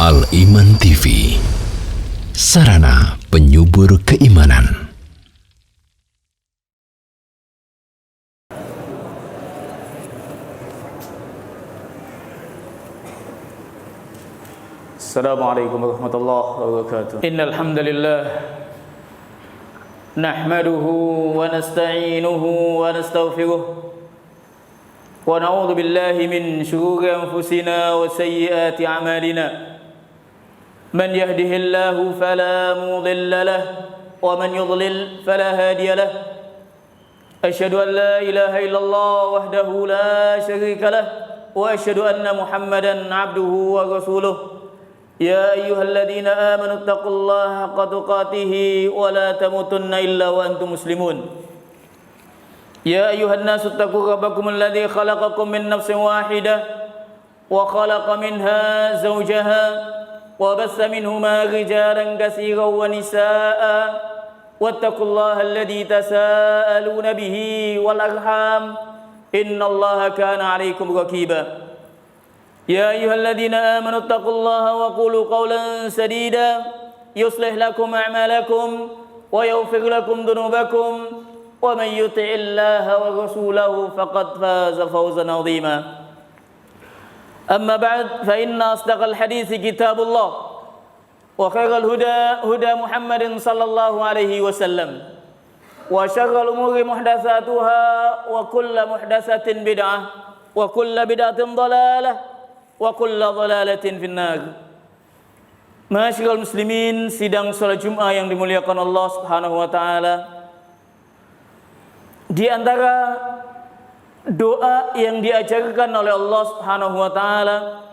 Al-Iman TV, sarana penyubur keimanan. Assalamualaikum warahmatullahi wabarakatuh. Innal hamdalillah nahmaduhu wa nasta'inuhu wa nastaghfiruh wa na'udzu billahi min shururi anfusina wa sayyiati a'malina. Man yahdihillahu fala mudilla lahu wa man yudlil fala hadiya lahu. Asyhadu an la ilaha illallah wahdahu la syarika lahu wa asyhadu anna Muhammadan 'abduhu wa rasuluh. يا أيها الذين آمنوا اتقوا الله حق تقاته ولا تموتن إلا وأنتم مسلمون. يا أيها الناس اتقوا ربكم الذي خلقكم من نفس واحدة وخلق منها زوجها وبث منهما رجالا كثيرا ونساء واتقوا الله الذي تساءلون به والأرحام إن الله كان عليكم رقيبا. يا أيها الذين آمنوا اتقوا الله وقولوا قولا سديدا يصلح لكم أعمالكم ويغفر لكم ذنوبكم ومن يطع الله ورسوله فقد فاز فوزا عظيما. أما بعد فإن أصدق الحديث كتاب الله وخير الهدى هدى محمد صلى الله عليه وسلم وشر الأمور محدثاتها وكل محدثة بدعة وكل بدعة ضلالة wa kullu dhalalatin finnar. Ma'asyiral muslimin, sidang salat Jumat yang dimuliakan Allah Subhanahu wa taala. Di antara doa yang diajarkan oleh Allah Subhanahu wa taala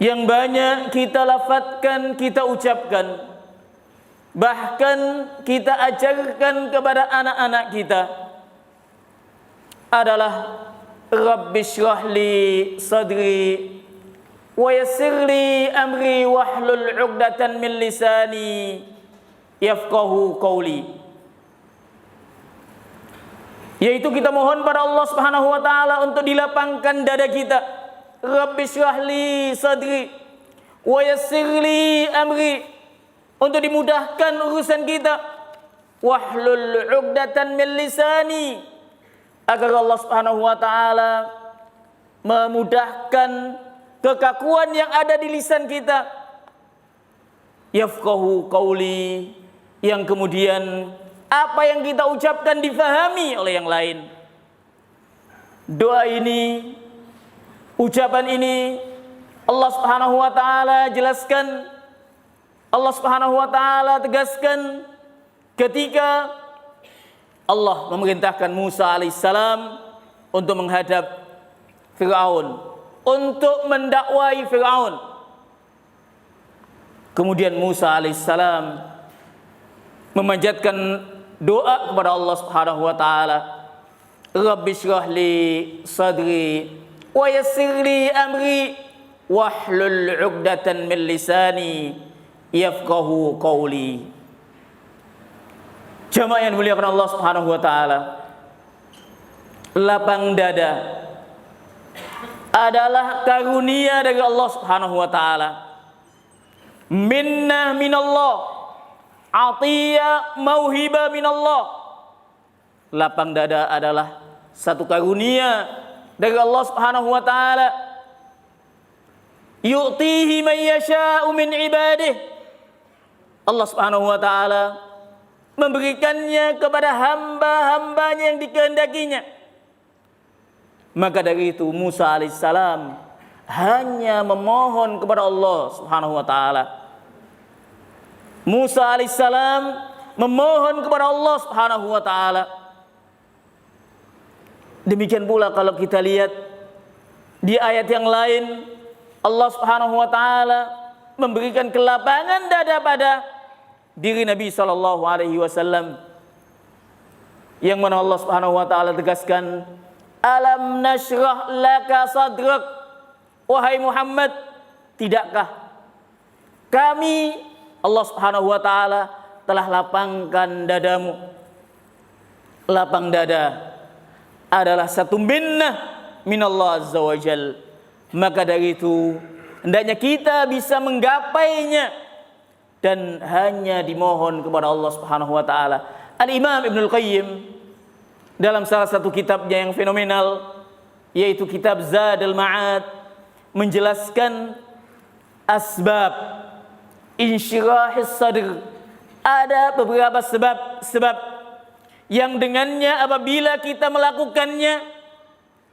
yang banyak kita lafadzkan, kita ucapkan, bahkan kita ajarkan kepada anak-anak kita adalah Rabbi shrah li sadri wa yassir li amri wahlul 'uqdatan min lisani yafqahu qawli. Yaitu kita mohon pada Allah Subhanahu wa taala untuk dilapangkan dada kita. Rabbi shrah li sadri wa yassir li amri, untuk dimudahkan urusan kita. Wahlul 'uqdatan min lisani, agar Allah Subhanahu wa taala memudahkan kekakuan yang ada di lisan kita. Yafqahu qauli, yang kemudian apa yang kita ucapkan difahami oleh yang lain. Doa ini, ucapan ini Allah Subhanahu wa taala jelaskan, Allah Subhanahu wa taala tegaskan ketika Allah memerintahkan Musa alaihissalam untuk menghadap Fir'aun, untuk mendakwai Fir'aun. Kemudian Musa alaihissalam memanjatkan doa kepada Allah Subhanahu wa taala. Rabbi shrah li sadri wa yassir li amri wahlul 'uqdatan min lisani yafqahu qawli. Jamaah yang dimuliakan Allah Subhanahu wa taala, lapang dada adalah karunia dari Allah Subhanahu wa taala. Minnah minallah, atiyah mauhibah minallah. Lapang dada adalah satu karunia dari Allah Subhanahu wa taala. Yu'tihi man yasha'u min ibadihi. Allah Subhanahu wa taala memberikannya kepada hamba-hambanya yang dikehendakinya. Maka dari itu Musa alaihissalam hanya memohon kepada Allah Subhanahu wa taala. Musa alaihissalam memohon kepada Allah Subhanahu wa taala. Demikian pula kalau kita lihat di ayat yang lain, Allah Subhanahu wa taala memberikan kelapangan dada pada diri Nabi sallallahu alaihi wasallam, yang mana Allah Subhanahu wa taala tegaskan, alam nashrah laka sadrak, wahai Muhammad, tidakkah kami, Allah Subhanahu wa taala, telah lapangkan dadamu. Lapang dada adalah satu minnah minallah azza wa jal. Maka dari itu hendaknya kita bisa menggapainya dan hanya dimohon kepada Allah Subhanahu wa taala. Al-Imam Ibnul Qayyim dalam salah satu kitabnya yang fenomenal, yaitu kitab Zadul Ma'ad, menjelaskan asbab insyirahis sadr. Ada beberapa sebab yang dengannya apabila kita melakukannya,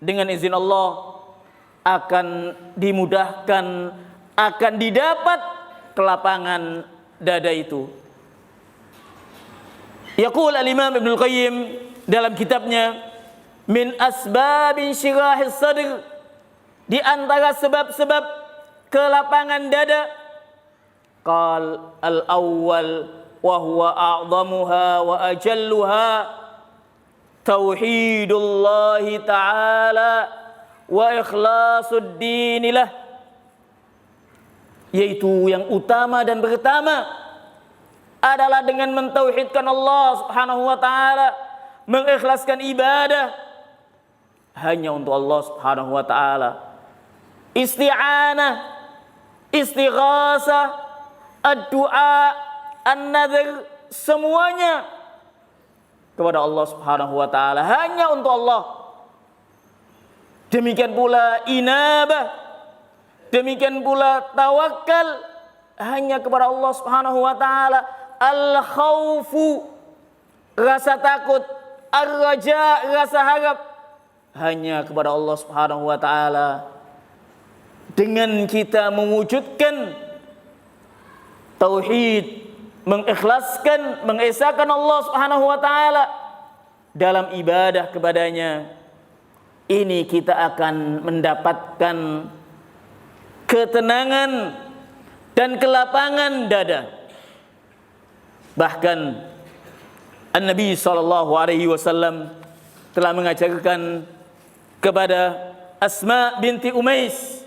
dengan izin Allah akan dimudahkan, akan didapat kelapangan dada itu. Yaqul al-Imam Ibnul Qayyim dalam kitabnya, min asbabin syirahis sadr, di antara sebab-sebab kelapangan dada, qal al-awwal wa huwa a'zamuha wa ajalluha tauhidullahi ta'ala wa ikhlasud dinilah, yaitu yang utama dan pertama adalah dengan mentauhidkan Allah Subhanahu wa taala, mengikhlaskan ibadah hanya untuk Allah Subhanahu wa taala. Isti'anah, istighasah, ad-du'a, an-nadhr, semuanya kepada Allah Subhanahu wa taala, hanya untuk Allah. Demikian pula inabah, demikian pula tawakal, hanya kepada Allah Subhanahu wa taala. Al-khaufu, rasa takut, ar-raja, rasa harap, hanya kepada Allah Subhanahu wa taala. Dengan kita mewujudkan tauhid, mengikhlaskan, mengesahkan Allah Subhanahu wa taala dalam ibadah kepadanya, ini kita akan mendapatkan ketenangan dan kelapangan dada. Bahkan An-Nabi SAW telah mengajarkan kepada Asma binti Umais.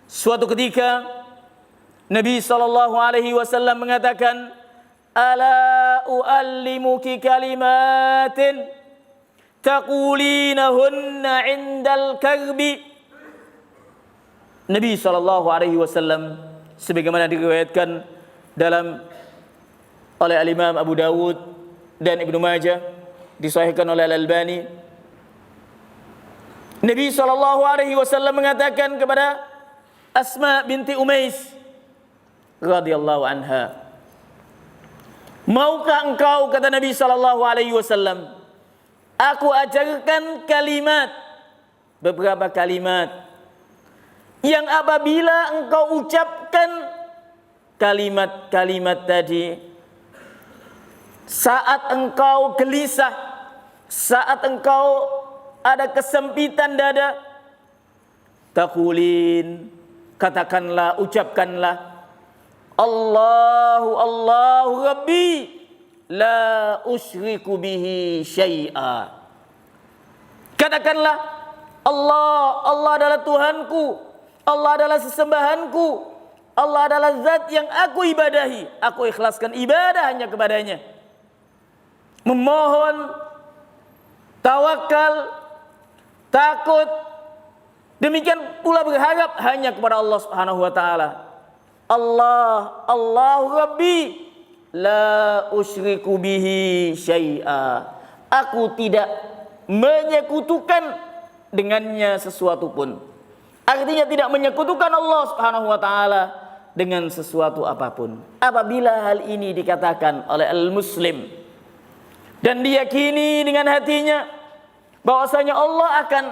Suatu ketika Nabi SAW mengatakan, ala uallimuki kalimatin taqulinahunna indal karbi. Nabi SAW sebagaimana diriwayatkan oleh Al-Imam Abu Dawud dan Ibnu Majah, disahihkan oleh Al-Albani, Nabi SAW mengatakan kepada Asma binti Umais radhiyallahu anha, maukah engkau, kata Nabi SAW, aku ajarkan kalimat, beberapa kalimat yang apabila engkau ucapkan kalimat-kalimat tadi, saat engkau gelisah, saat engkau ada kesempitan dada, taqulin, katakanlah, ucapkanlah, Allahu Allahu Rabbi la usyriku bihi syai'a. Katakanlah, Allah, Allah adalah Tuhanku, Allah adalah sesembahanku, Allah adalah zat yang aku ibadahi, aku ikhlaskan ibadah hanya kepadanya. Memohon, tawakal, takut, demikian pula berharap hanya kepada Allah Subhanahu wa taala. Allah, Allahu Rabbi la usyriku bihi syai'a. Aku tidak menyekutukan dengannya sesuatu pun. Artinya tidak menyekutukan Allah Subhanahu wa taala dengan sesuatu apapun. Apabila hal ini dikatakan oleh al-muslim dan diyakini dengan hatinya bahwasanya Allah akan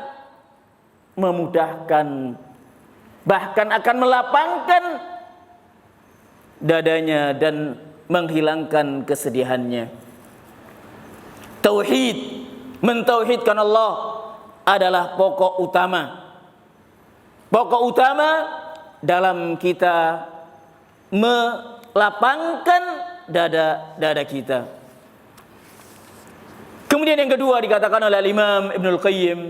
memudahkan, bahkan akan melapangkan dadanya dan menghilangkan kesedihannya. Tauhid, mentauhidkan Allah adalah pokok utama. Pokok utama dalam kita melapangkan dada kita. Kemudian yang kedua dikatakan oleh Imam Ibnul Qayyim,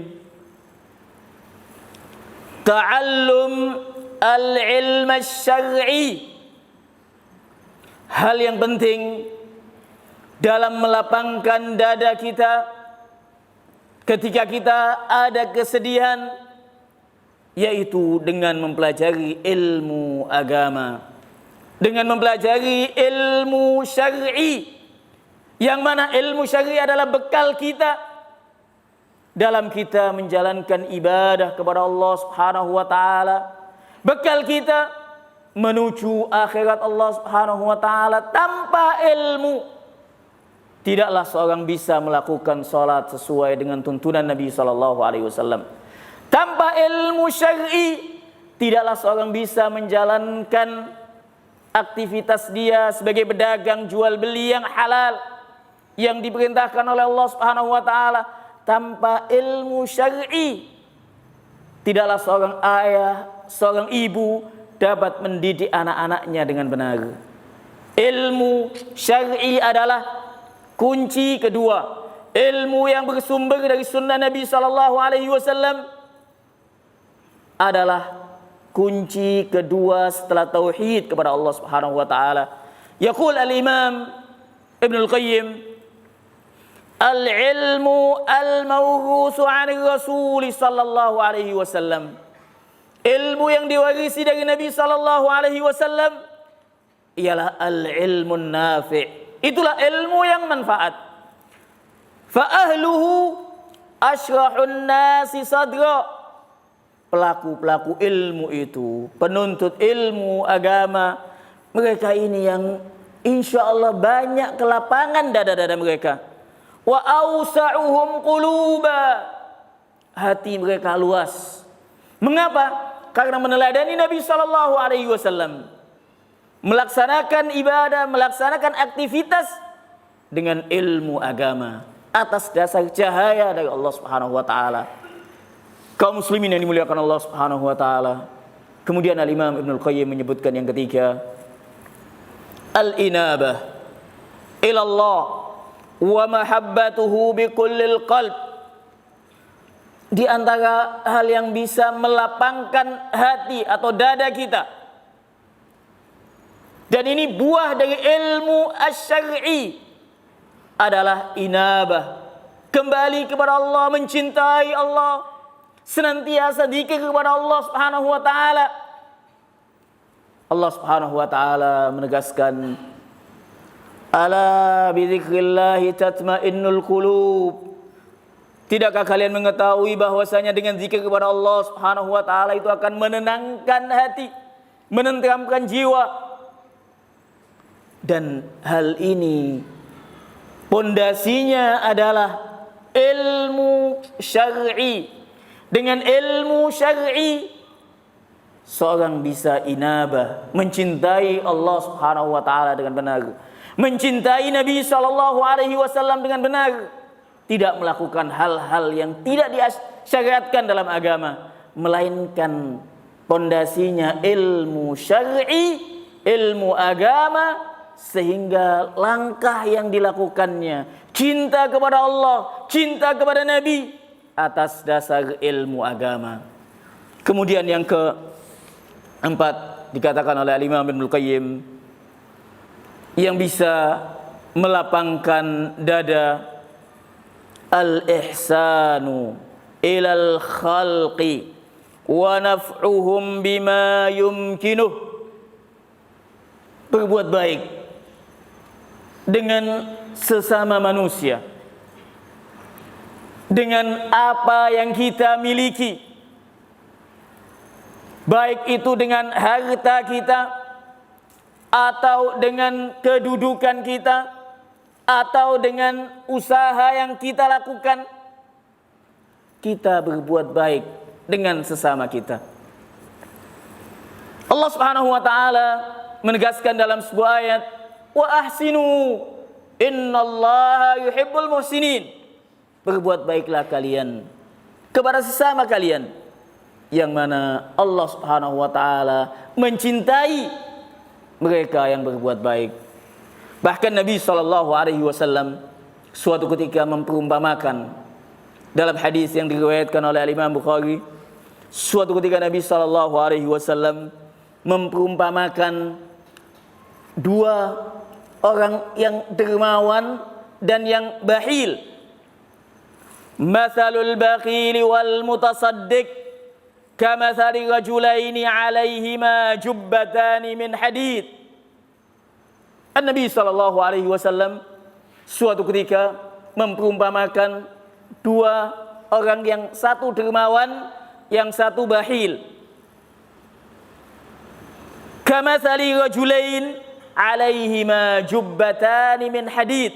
ta'allum al-ilm asy-syar'i. Hal yang penting dalam melapangkan dada kita ketika kita ada kesedihan, yaitu dengan mempelajari ilmu agama, dengan mempelajari ilmu syar'i, yang mana ilmu syar'i adalah bekal kita dalam kita menjalankan ibadah kepada Allah Subhanahu wa taala, bekal kita menuju akhirat Allah Subhanahu wa taala. Tanpa ilmu tidaklah seorang bisa melakukan salat sesuai dengan tuntunan Nabi sallallahu alaihi wasallam. Tanpa ilmu syar'i tidaklah seorang bisa menjalankan aktivitas dia sebagai pedagang jual beli yang halal yang diperintahkan oleh Allah Subhanahu wa taala. Tanpa ilmu syar'i tidaklah seorang ayah, seorang ibu dapat mendidik anak-anaknya dengan benar. Ilmu syar'i adalah kunci kedua. Ilmu yang bersumber dari sunnah Nabi sallallahu alaihi wasallam adalah kunci kedua setelah tauhid kepada Allah Subhanahu wa taala. Yaqul al-Imam Ibn al-Qayyim, al-ilmu al-mawrusu 'an Rasul sallallahu alaihi wasallam. Ilmu yang diwarisi dari Nabi sallallahu alaihi wasallam ialah al-ilmu nafi'. Itulah ilmu yang manfaat. Fa ahluhu asyrahun nasi sadra. Pelaku-pelaku ilmu itu, penuntut ilmu agama, mereka ini yang insyaallah banyak kelapangan dada-dada mereka. Wa awsa'uhum quluba. Hati mereka luas. Mengapa? Karena meneladani Nabi sallallahu alaihi wasallam. Melaksanakan ibadah, melaksanakan aktivitas dengan ilmu agama atas dasar cahaya dari Allah Subhanahu wa taala. Kaum muslimin yang dimuliakan Allah Subhanahu wa taala. Kemudian al-Imam Ibn al-Qayyim menyebutkan yang ketiga, al-inabah ila Allah wa mahabbatuhu bi kullil qalb. Di antara hal yang bisa melapangkan hati atau dada kita, dan ini buah dari ilmu asy-syar'i, adalah inabah, kembali kepada Allah, mencintai Allah, senantiasa dzikir kepada Allah Subhanahu wa taala. Allah Subhanahu wa taala menegaskan, ala bi dzikrillahi tatma'innul qulub. Tidakkah kalian mengetahui bahwasanya dengan zikir kepada Allah Subhanahu wa taala itu akan menenangkan hati, menenteramkan jiwa. Dan hal ini pondasinya adalah ilmu syar'i. Dengan ilmu syar'i seorang bisa inabah, mencintai Allah Subhanahu wa taala dengan benar, mencintai Nabi sallallahu alaihi wasallam dengan benar, tidak melakukan hal-hal yang tidak disyariatkan dalam agama, melainkan pondasinya ilmu syar'i, ilmu agama, sehingga langkah yang dilakukannya cinta kepada Allah, cinta kepada Nabi atas dasar ilmu agama. Kemudian yang keempat dikatakan oleh Imam Ibn al-Qayyim, yang bisa melapangkan dada, al-ihsanu ilal khalqi wa naf'uhum bima yumkinuh. Berbuat baik dengan sesama manusia, dengan apa yang kita miliki, baik itu dengan harta kita, atau dengan kedudukan kita, atau dengan usaha yang kita lakukan. Kita berbuat baik dengan sesama kita. Allah Subhanahu wa taala menegaskan dalam sebuah ayat, wa ahsinu innallaha yuhibbul muhsinin. Berbuat baiklah kalian kepada sesama kalian, yang mana Allah Subhanahu wa taala mencintai mereka yang berbuat baik. Bahkan Nabi sallallahu alaihi wasallam suatu ketika memperumpamakan dalam hadis yang diriwayatkan oleh Imam Bukhari, suatu ketika Nabi sallallahu alaihi wasallam memperumpamakan dua orang yang dermawan dan yang bakhil. Mathalul bakhili wal mutasaddiq kamathali rajulaini 'alaihima jubbatani min hadid. An-Nabi sallallahu alaihi wasallam suatu ketika memperumpamakan dua orang, yang satu dermawan, yang satu bakhil. Kamathali rajulain 'alaihima jubbatani min hadid.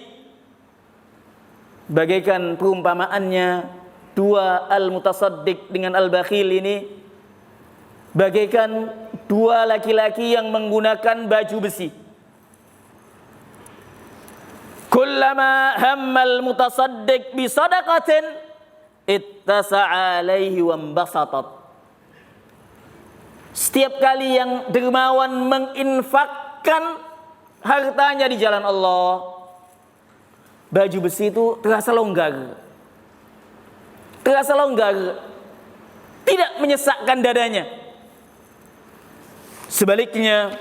Bagaikan perumpamaannya dua al-mutasaddiq dengan al-bakhil ini, bagaikan dua laki-laki yang menggunakan baju besi. Kullama hammal mutasaddiq bi sadaqatin ittasa'a alaihi wa ambasatat. Setiap kali yang dermawan menginfakkan hartanya di jalan Allah, baju besi itu terasa longgar. Terasa longgar, tidak menyesakkan dadanya. Sebaliknya,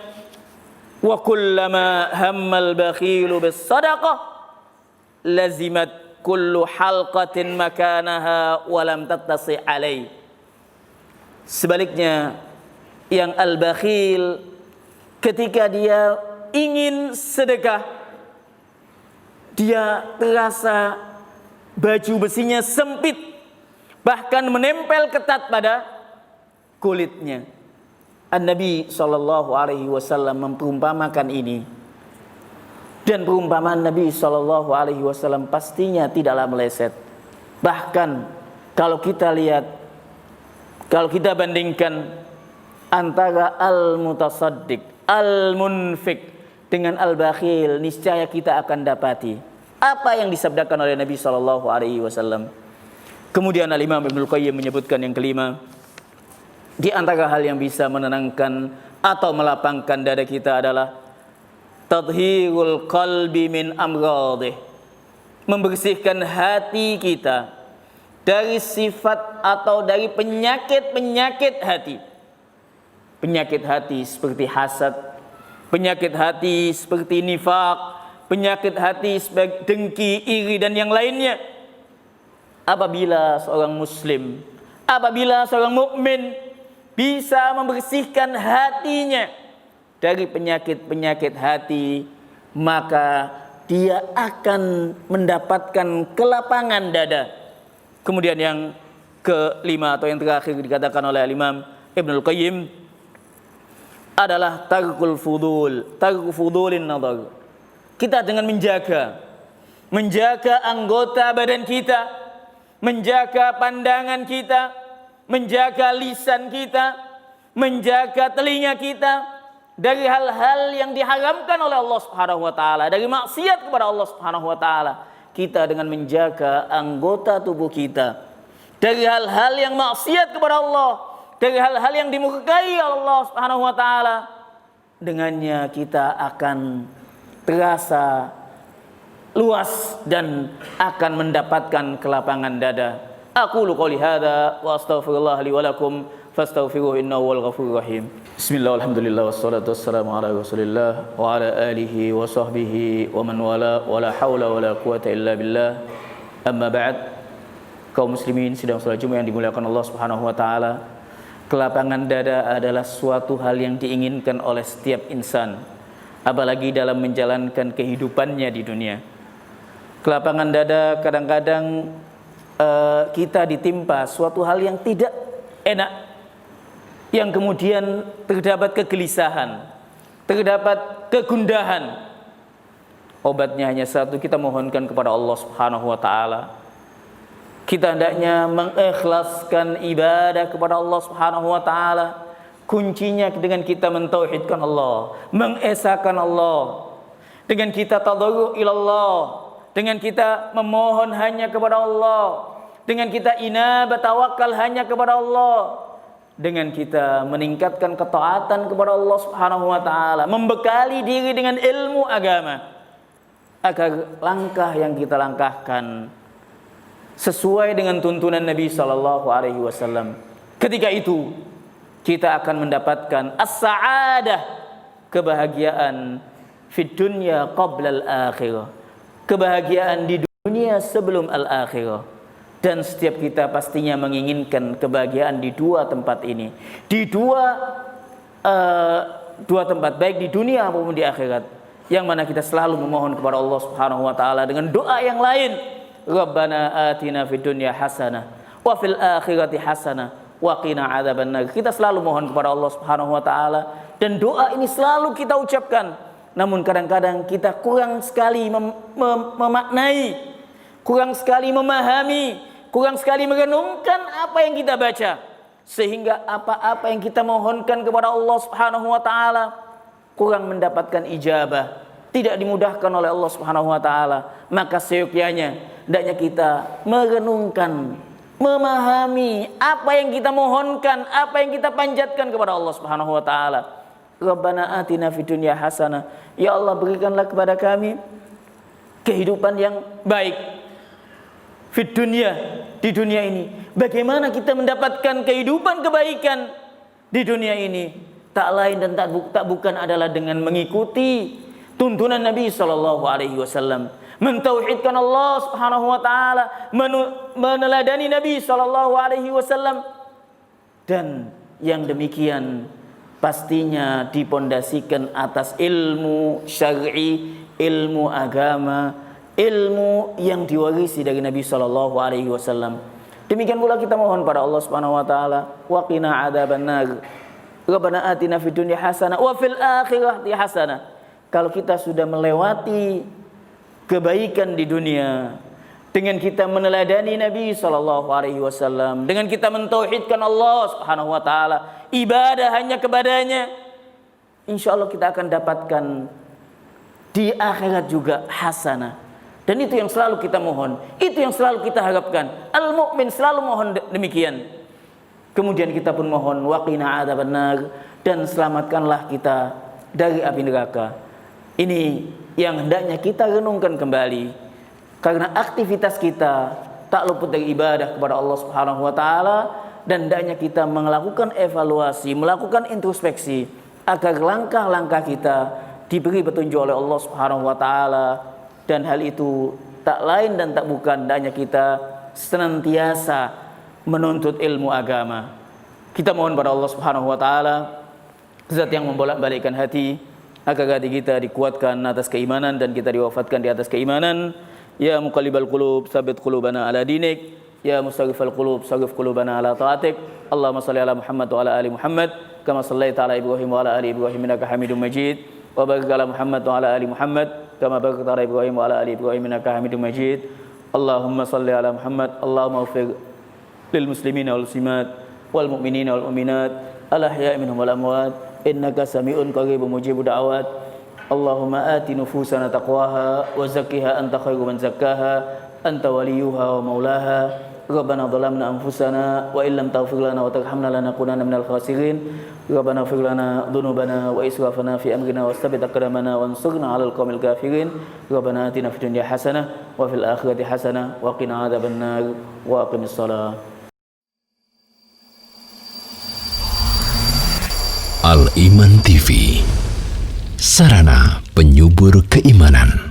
wa kullama hammal bakhilu bis sadaqah lazimat kullu halqatin makanaha wa lam tattasi alai. Sebaliknya, yang al-bakhil ketika dia ingin sedekah, dia terasa baju besinya sempit, bahkan menempel ketat pada kulitnya. An-Nabi sallallahu alaihi wasallam memperumpamakan ini, dan perumpamaan Nabi sallallahu alaihi wasallam pastinya tidaklah meleset. Bahkan kalau kita lihat, kalau kita bandingkan antara al-mutasaddiq, al-munfik dengan al-bakhil, niscaya kita akan dapati apa yang disabdakan oleh Nabi sallallahu alaihi wasallam. Kemudian Al-Imam Ibnul Qayyim menyebutkan yang kelima, di antara hal yang bisa menenangkan atau melapangkan dada kita adalah tadhhirul qalbi min amradih, membersihkan hati kita dari sifat atau dari penyakit-penyakit hati. Penyakit hati seperti hasad, penyakit hati seperti nifaq, penyakit hati sebagai dengki, iri dan yang lainnya. Apabila seorang muslim, apabila seorang mukmin bisa membersihkan hatinya dari penyakit-penyakit hati, maka dia akan mendapatkan kelapangan dada. Kemudian yang kelima atau yang terakhir dikatakan oleh Imam Ibnul Qayyim adalah tarkul fudul, tarku fudulin nadar. Kita dengan menjaga anggota badan kita, menjaga pandangan kita, menjaga lisan kita, menjaga telinga kita dari hal-hal yang diharamkan oleh Allah Subhanahu wa taala, dari maksiat kepada Allah Subhanahu wa taala. Kita dengan menjaga anggota tubuh kita dari hal-hal yang maksiat kepada Allah, dari hal-hal yang dimurkai Allah Subhanahu wa taala, dengannya kita akan terasa luas dan akan mendapatkan kelapangan dada. Aqulu qouli hadza wa astaghfirullah li wa lakum fastaghfiruhu innahu wal ghafurur rahim. Bismillah, alhamdulillah, wassalatu wassalamu ala Rasulillah wa ala alihi wa sahbihi wa man wala, wa la haula wa la quwata illa billah. Amma ba'd. Kaum muslimin sidang salat Jumat yang dimuliakan Allah Subhanahu wa taala, kelapangan dada adalah suatu hal yang diinginkan oleh setiap insan, apalagi dalam menjalankan kehidupannya di dunia. Kelapangan dada kadang-kadang kita ditimpa suatu hal yang tidak enak, yang kemudian terdapat kegelisahan, terdapat kegundahan. Obatnya hanya satu, kita mohonkan kepada Allah Subhanahu wa taala. Kita hendaknya mengikhlaskan ibadah kepada Allah Subhanahu wa taala. Kuncinya dengan kita mentauhidkan Allah, mengesahkan Allah, dengan kita tadarru ilallah, dengan kita memohon hanya kepada Allah, dengan kita inabah tawakal hanya kepada Allah, dengan kita meningkatkan ketaatan kepada Allah Subhanahu wa taala, membekali diri dengan ilmu agama, agar langkah yang kita langkahkan sesuai dengan tuntunan Nabi sallallahu alaihi wasallam. Ketika itu kita akan mendapatkan as-sa'adah, kebahagiaan fid dunya qabla al-akhirah, kebahagiaan di dunia sebelum al-akhirah. Dan setiap kita pastinya menginginkan kebahagiaan di dua tempat ini, di dua tempat, baik di dunia maupun di akhirat, yang mana kita selalu memohon kepada Allah Subhanahu wa taala dengan doa yang lain, Rabbana atina fid dunya hasanah wa fil akhirati hasanah wa qina adzabannar. Kita selalu mohon kepada Allah Subhanahu wa taala dan doa ini selalu kita ucapkan. Namun kadang-kadang kita kurang sekali memaknai, kurang sekali memahami, kurang sekali merenungkan apa yang kita baca, sehingga apa-apa yang kita mohonkan kepada Allah Subhanahu wa taala kurang mendapatkan ijabah, tidak dimudahkan oleh Allah Subhanahu wa taala. Maka seyogyanya hendaknya kita merenungkan, memahami apa yang kita mohonkan, apa yang kita panjatkan kepada Allah Subhanahu wa taala. Rabbana atina fid dunya hasanah, ya Allah berikanlah kepada kami kehidupan yang baik fid dunya, di dunia ini. Bagaimana kita mendapatkan kehidupan kebaikan di dunia ini? Tak lain dan tak bukan adalah dengan mengikuti tuntunan Nabi sallallahu alaihi wasallam, mentauhidkan Allah Subhanahu wa taala, meneladani Nabi sallallahu alaihi wasallam, dan yang demikian pastinya dipondasikan atas ilmu syar'i, ilmu agama, ilmu yang diwarisi dari Nabi sallallahu alaihi wasallam. Demikian pula kita mohon pada Allah Subhanahu wa taala, wa qina adzabannar. Rabbana atina fid dunya hasanah wa fil akhirati hasanah. Kalau kita sudah melewati kebaikan di dunia dengan kita meneladani Nabi sallallahu alaihi wasallam, dengan kita mentauhidkan Allah Subhanahu wa taala, ibadah hanya kepadanya, insyaallah kita akan dapatkan di akhirat juga hasanah. Dan itu yang selalu kita mohon, itu yang selalu kita harapkan. Al-mu'min selalu mohon demikian. Kemudian kita pun mohon waqina adzabannar, dan selamatkanlah kita dari api neraka. Ini yang hendaknya kita renungkan kembali, karena aktivitas kita tak luput dari ibadah kepada Allah Subhanahu wa taala, dan hendaknya kita melakukan evaluasi, melakukan introspeksi agar langkah-langkah kita diberi petunjuk oleh Allah Subhanahu wa taala. Dan hal itu tak lain dan tak bukan hendaknya kita senantiasa menuntut ilmu agama. Kita mohon pada Allah Subhanahu wa taala, zat yang membolak-balikkan hati, agar hati kita dikuatkan atas keimanan dan kita diwafatkan di atas keimanan. Ya muqallibal qulub, tsabbit qulubana ala dinik. Ya musarrifal qulub, sarrif qulubana ala taatik. Allahumma shalli ala Muhammad wa ala ali Muhammad kama shallaita ala Ibrahim wa ala ali Ibrahim innaka Hamidum Majid. Wa barik ala Muhammad wa ala ali Muhammad kama barakta ala Ibrahim wa ala ali Ibrahim innaka Hamidum Majid. Allahumma shalli ala Muhammad. Allahumma ighfir lil muslimina wal muslimat wal mu'minina wal mu'minat al ahya'i minhum wal amwat innaka sami'un qaribun mujibud da'awat. Allahumma ati nufusana taqwaha wa zakkiha anta khairu man zakkaha anta waliyuha wa maulaha. Rabbana dhalamna anfusana wa illam taghfir lana wa tarhamna lanakunanna minal khasirin. Rabbana ighfir lana dhunubana wa israfana fi amrina wastabbit aqdamana wansurna 'alal qaumil kafirin. Rabbana atina fid dunya hasanah wa fil akhirati hasanah wa qina adzabannar wa aqimis shalah. Al-Iman TV, sarana penyubur keimanan.